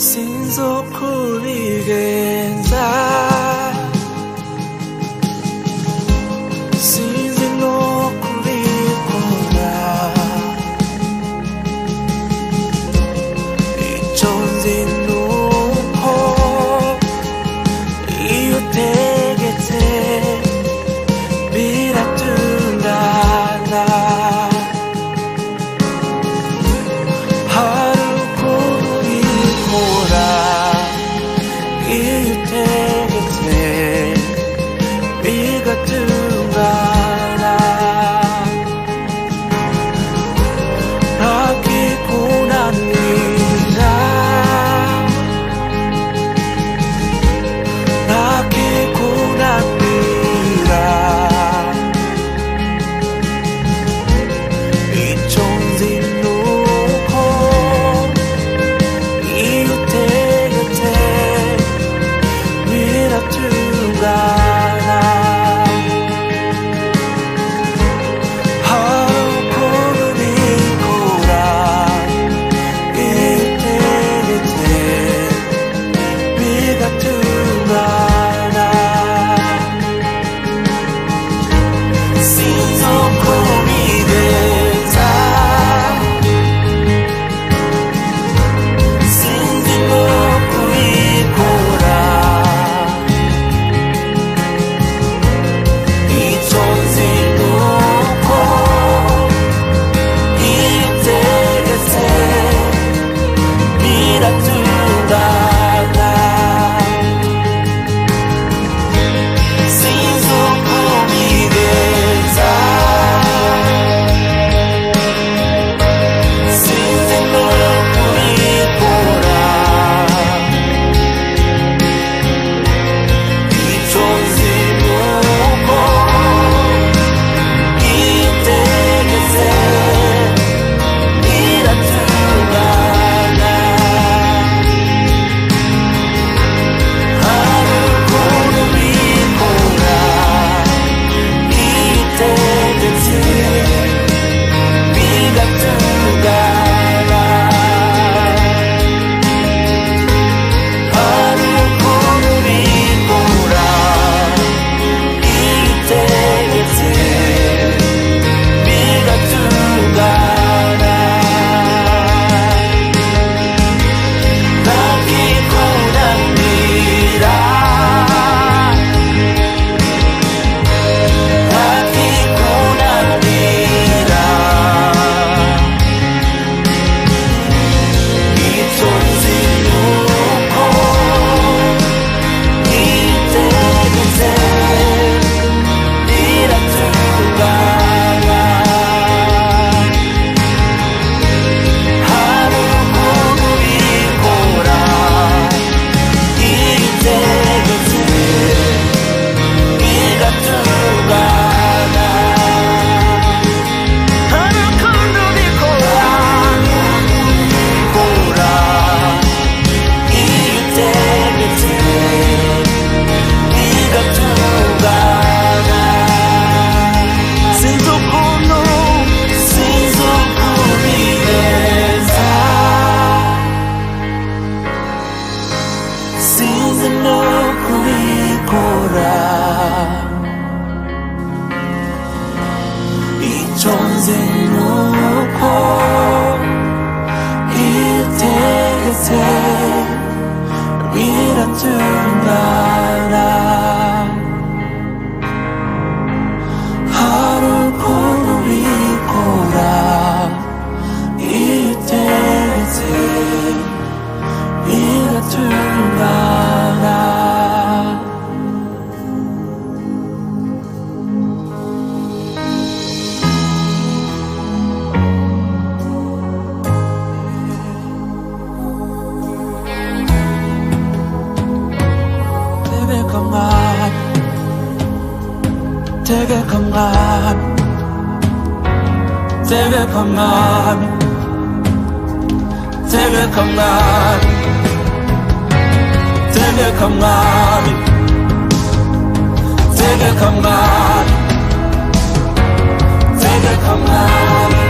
sinzi uko ubigenza, sinzi no kubikora. Icyo nzi ni uko iyo utegetse biratungana. Hari ukuntu ubikora iyo utegetse bigatungana. Ntakikunanira, ntakikunanira. Icyo nzi ni uko iyo utegetse biratungana. Hari ukuntu ubikora iyo utegetse bigatungana. Sinzi uko ubigenza, sinzi no kubikora. Icyo nzi ni uko iyo utegetse biratungana. Sinzi uko ubigenza, sinzi no kubikora. Icyo nzi ni uko iyo utegetse biratungana. Hari ukuntu ubikora iyo utegetse bigatungana. Hari ukuntu ubikora iyo utegetse bigatungana. Ntakikunanira, ntakikunanira. Icyo nzi ni uko iyo utegetse biratungana. Hari ukuntu ubikora iyo utegetse bigatungana. Hari ukuntu ubikora iyo utegetse bigatungana. Sinzi ukuntu, sinzi uko ubigenza, sinzi no kubikora. Icyo nzi ni uko iyo utegetse biratungana. Hari ukuntu ubikora iyo utegetse biratungana. Tegeka mwami, tegeka mwami, tegeka mwami, tegeka mwami, tegeka mwami, tegeka mwami, tegeka mwami.